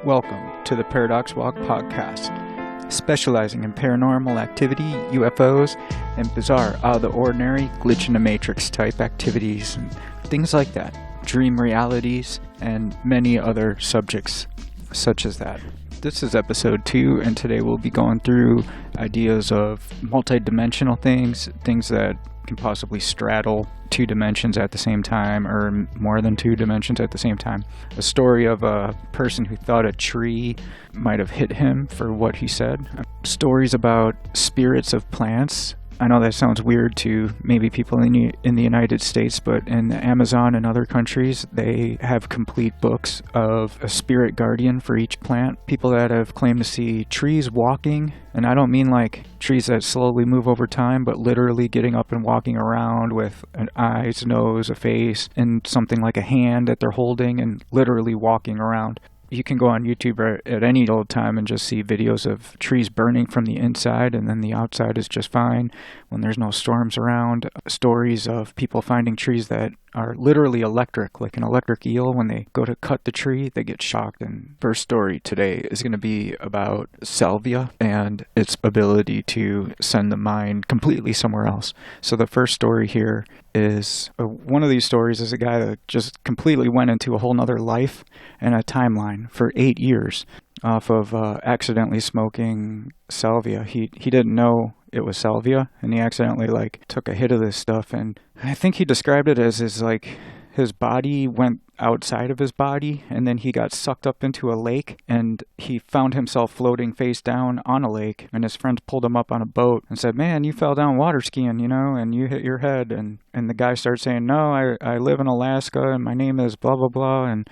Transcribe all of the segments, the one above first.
Welcome to the ParadoxWalk podcast, specializing in paranormal activity, UFOs, and bizarre, out-of-the-ordinary, glitch-in-the-matrix type activities, and things like that, dream realities, and many other subjects such as that. This is episode 2, and today we'll be going through ideas of multi-dimensional things that can possibly straddle 2 dimensions at the same time, or more than 2 dimensions at the same time. A story of a person who thought a tree might have hit him for what he said. Stories about spirits of plants. I know that sounds weird to maybe people in the United States, but in the Amazon and other countries, they have complete books of a spirit guardian for each plant. People that have claimed to see trees walking, and I don't mean like trees that slowly move over time, but literally getting up and walking around with an eyes, nose, a face, and something like a hand that they're holding and literally walking around. You can go on YouTube at any old time and just see videos of trees burning from the inside, and then the outside is just fine when there's no storms around. Stories of people finding trees that are literally electric, like an electric eel. When they go to cut the tree, they get shocked. And first story today is going to be about salvia and its ability to send the mind completely somewhere else. So the first story here is one of these stories is a guy that just completely went into a whole nother life and a timeline for 8 years off of accidentally smoking salvia. He didn't know it was salvia, and he accidentally took a hit of this stuff, and I think he described it as his body went outside of his body, and then he got sucked up into a lake, and he found himself floating face down on a lake, and his friends pulled him up on a boat and said, "Man, you fell down water skiing, and you hit your head." And the guy starts saying, "No, I live in Alaska, and my name is blah, blah, blah." And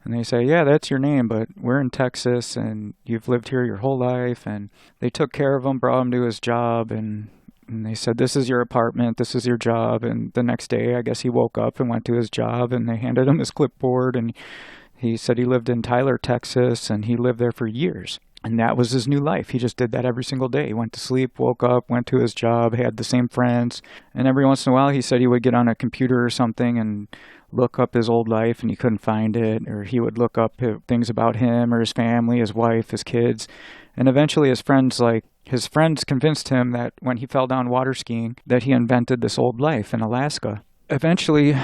they say, "Yeah, that's your name, but we're in Texas, and you've lived here your whole life." And they took care of him, brought him to his job, and they said, "This is your apartment, this is your job." And the next day, I guess he woke up and went to his job, and they handed him his clipboard, and he said he lived in Tyler, Texas, and he lived there for years. And that was his new life. He just did that every single day. He went to sleep, woke up, went to his job, had the same friends. And every once in a while, he said he would get on a computer or something and look up his old life, and he couldn't find it. Or he would look up things about him or his family, his wife, his kids. And eventually his friends convinced him that when he fell down water skiing, that he invented this old life in Alaska. Eventually,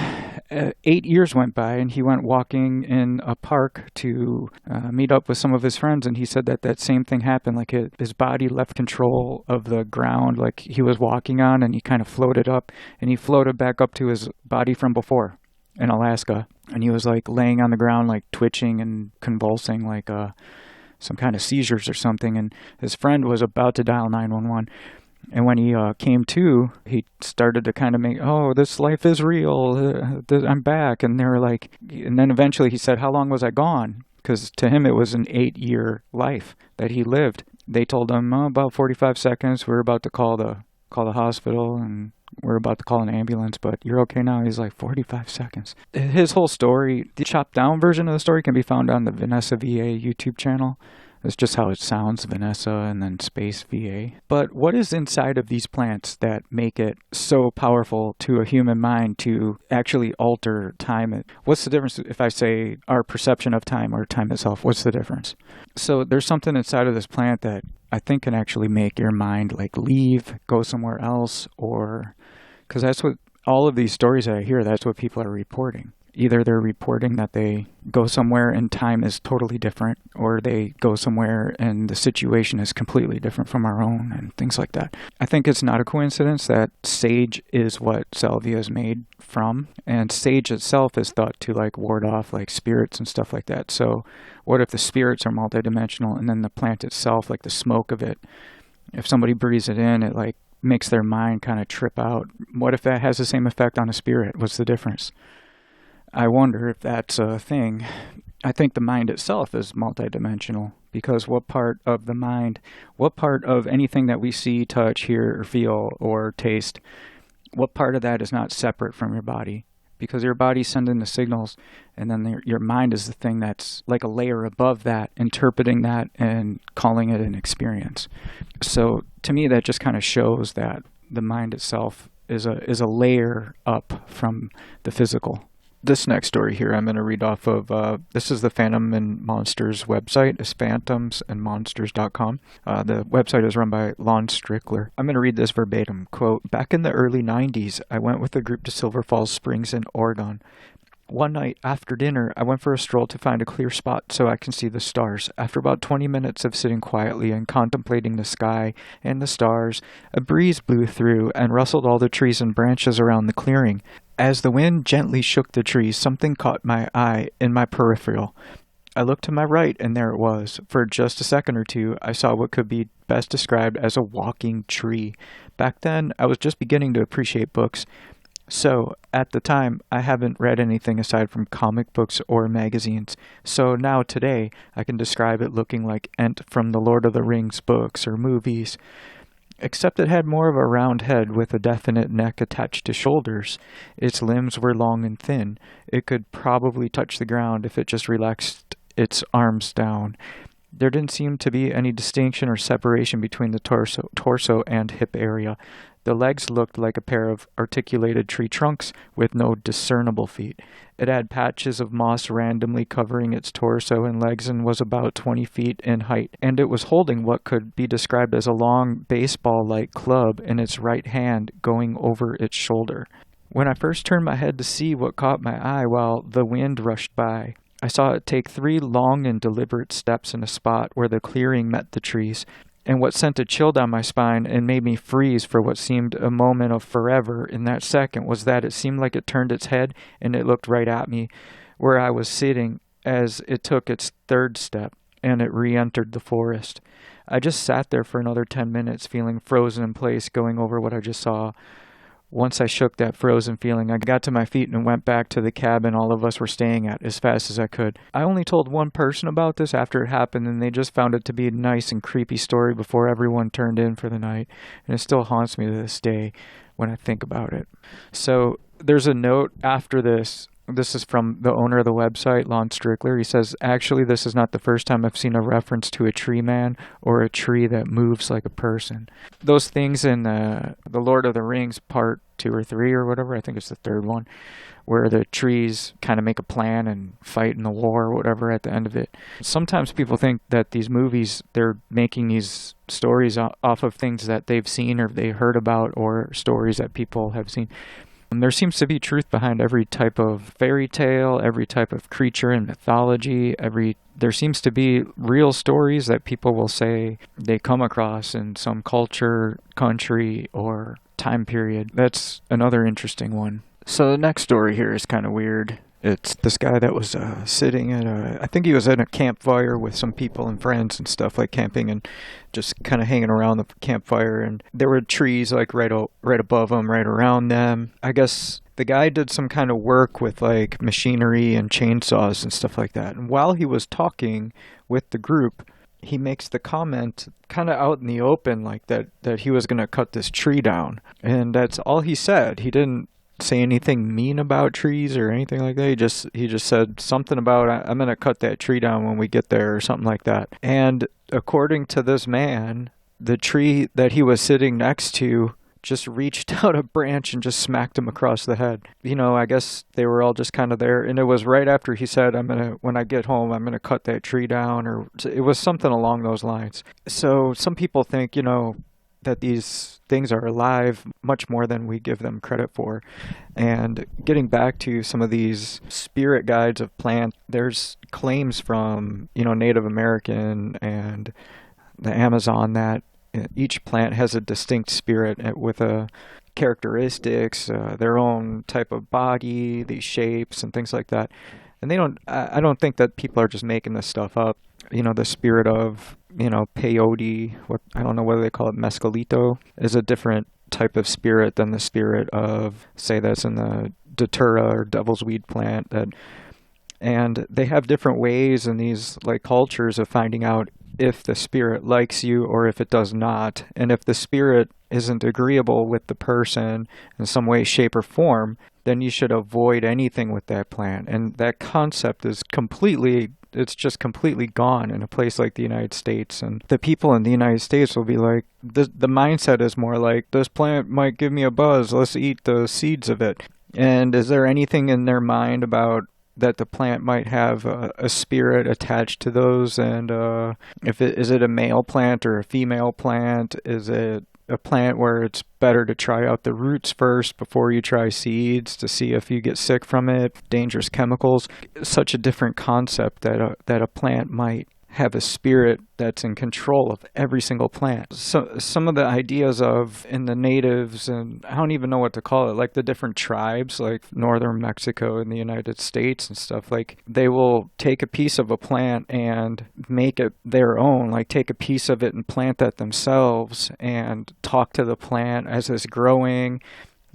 8 years went by, and he went walking in a park to meet up with some of his friends, and he said that same thing happened. His body left control of the ground like he was walking on, and he kind of floated up, and he floated back up to his body from before in Alaska. And he was laying on the ground, twitching and convulsing, some kind of seizures or something. And his friend was about to dial 911. And when he came to, he started to kind of make, "Oh, this life is real. I'm back." And they were and then eventually he said, "How long was I gone?" Because to him it was an 8-year life that he lived. They told him, "About 45 seconds. We're about to call the hospital, and we're about to call an ambulance, but you're okay now." He's like, 45 seconds. His whole story, the chopped down version of the story, can be found on the Vanessa VA YouTube channel. It's just how it sounds, Vanessa and then space VA. But what is inside of these plants that make it so powerful to a human mind to actually alter time? What's the difference if I say our perception of time or time itself? What's the difference? So there's something inside of this plant that I think can actually make your mind leave, go somewhere else, or because that's what all of these stories that I hear, that's what people are reporting. Either they're reporting that they go somewhere and time is totally different, or they go somewhere and the situation is completely different from our own, and things like that. I think it's not a coincidence that sage is what salvia is made from, and sage itself is thought to ward off spirits and stuff like that. So what if the spirits are multidimensional, and then the plant itself, the smoke of it, if somebody breathes it in, it makes their mind kind of trip out. What if that has the same effect on a spirit? What's the difference? I wonder if that's a thing. I think the mind itself is multidimensional, because what part of the mind, what part of anything that we see, touch, hear, or feel, or taste, what part of that is not separate from your body? Because your body's sending the signals, and then your mind is the thing that's like a layer above that, interpreting that and calling it an experience. So to me, that just kind of shows that the mind itself is a layer up from the physical. This next story here I'm going to read off of, this is the Phantom and Monsters website. It's phantomsandmonsters.com. The website is run by Lon Strickler. I'm going to read this verbatim. Quote, "Back in the early 90s, I went with a group to Silver Falls Springs in Oregon. One night after dinner, I went for a stroll to find a clear spot so I can see the stars. After about 20 minutes of sitting quietly and contemplating the sky and the stars, a breeze blew through and rustled all the trees and branches around the clearing. As the wind gently shook the trees, something caught my eye in my peripheral. I looked to my right, and there it was. For just a second or two, I saw what could be best described as a walking tree. Back then, I was just beginning to appreciate books. So, at the time, I haven't read anything aside from comic books or magazines. So now today, I can describe it looking like Ent from the Lord of the Rings books or movies. Except it had more of a round head with a definite neck attached to shoulders. Its limbs were long and thin. It could probably touch the ground if it just relaxed its arms down. There didn't seem to be any distinction or separation between the torso and hip area. The legs looked like a pair of articulated tree trunks with no discernible feet. It had patches of moss randomly covering its torso and legs and was about 20 feet in height, and it was holding what could be described as a long baseball-like club in its right hand going over its shoulder. When I first turned my head to see what caught my eye while the wind rushed by, I saw it take 3 long and deliberate steps in a spot where the clearing met the trees. And what sent a chill down my spine and made me freeze for what seemed a moment of forever in that second was that it seemed like it turned its head and it looked right at me where I was sitting as it took its 3rd step and it re-entered the forest. I just sat there for another 10 minutes feeling frozen in place going over what I just saw. Once I shook that frozen feeling, I got to my feet and went back to the cabin all of us were staying at as fast as I could. I only told one person about this after it happened, and they just found it to be a nice and creepy story before everyone turned in for the night, and it still haunts me to this day when I think about it." So there's a note after this. This is from the owner of the website, Lon Strickler. He says, "Actually, this is not the first time I've seen a reference to a tree man or a tree that moves like a person." Those things in the Lord of the Rings part 2 or 3 or whatever, I think it's the 3rd one, where the trees kind of make a plan and fight in the war or whatever at the end of it. Sometimes people think that these movies, they're making these stories off of things that they've seen or they heard about or stories that people have seen. And there seems to be truth behind every type of fairy tale, every type of creature in mythology, there seems to be real stories that people will say they come across in some culture, country, or time period. That's another interesting one. So the next story here is kind of weird. It's this guy that was sitting at I think he was at a campfire with some people and friends and stuff, like camping and just kind of hanging around the campfire. And there were trees like right above them, right around them. I guess the guy did some kind of work with like machinery and chainsaws and stuff like that. And while he was talking with the group, he makes the comment kind of out in the open like that he was going to cut this tree down. And that's all he said. He didn't say anything mean about trees or anything like that. He just said something about, "I'm going to cut that tree down when we get there," or something like that. And according to this man, the tree that he was sitting next to just reached out a branch and just smacked him across the head. I guess they were all just kind of there. And it was right after he said, "When I get home, I'm going to cut that tree down," or it was something along those lines. So some people think, that these things are alive much more than we give them credit for. And getting back to some of these spirit guides of plants, there's claims from, Native American and the Amazon that each plant has a distinct spirit with characteristics, their own type of body, these shapes and things like that. And I don't think that people are just making this stuff up. The spirit of, peyote, I don't know whether they call it mescalito, is a different type of spirit than the spirit of, say, that's in the datura or devil's weed plant. And they have different ways in these like cultures of finding out if the spirit likes you or if it does not. And if the spirit isn't agreeable with the person in some way, shape, or form, then you should avoid anything with that plant. And that concept is completely gone in a place like the United States. And the people in the United States will be like, the mindset is more like, this plant might give me a buzz, let's eat the seeds of it. And is there anything in their mind about that the plant might have a spirit attached to those? And if is it a male plant or a female plant? Is it a plant where it's better to try out the roots first before you try seeds to see if you get sick from it? Dangerous chemicals. Such a different concept that a plant might have a spirit that's in control of every single plant. So some of the ideas of in the natives, and I don't even know what to call it, like the different tribes, like northern Mexico and the United States and stuff, like they will take a piece of a plant and make it their own, like take a piece of it and plant that themselves and talk to the plant as it's growing.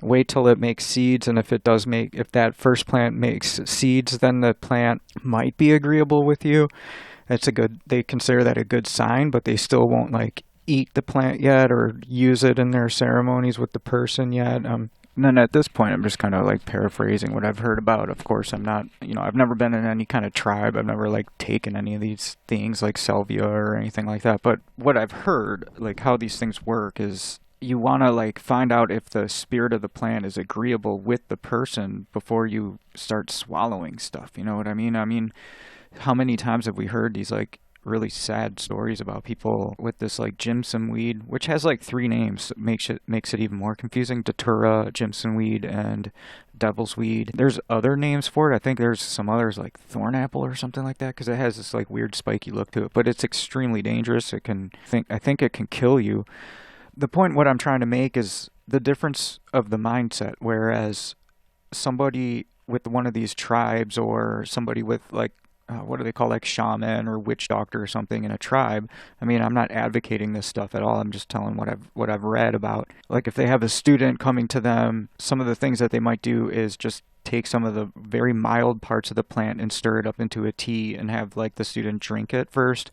Wait till it makes seeds, and if that first plant makes seeds, then the plant might be agreeable with you. They consider that a good sign, but they still won't like eat the plant yet or use it in their ceremonies with the person yet. And then at this point, I'm just kind of like paraphrasing what I've heard about. Of course, I'm not, I've never been in any kind of tribe. I've never like taken any of these things like salvia or anything like that. But what I've heard, like how these things work is you want to like find out if the spirit of the plant is agreeable with the person before you start swallowing stuff. You know what I mean? I mean, how many times have we heard these like really sad stories about people with this like Jimson weed, which has like 3 names, makes it even more confusing: Datura, Jimson weed, and devil's weed. There's other names for it. I think there's some others like thornapple or something like that, because it has this like weird spiky look to it. But it's extremely dangerous. I think it can kill you. The point what I'm trying to make is the difference of the mindset. Whereas somebody with one of these tribes, or somebody with like what do they call, like shaman or witch doctor or something in a tribe. I mean, I'm not advocating this stuff at all. I'm just telling what I've read about. Like if they have a student coming to them, some of the things that they might do is just take some of the very mild parts of the plant and stir it up into a tea and have like the student drink it first.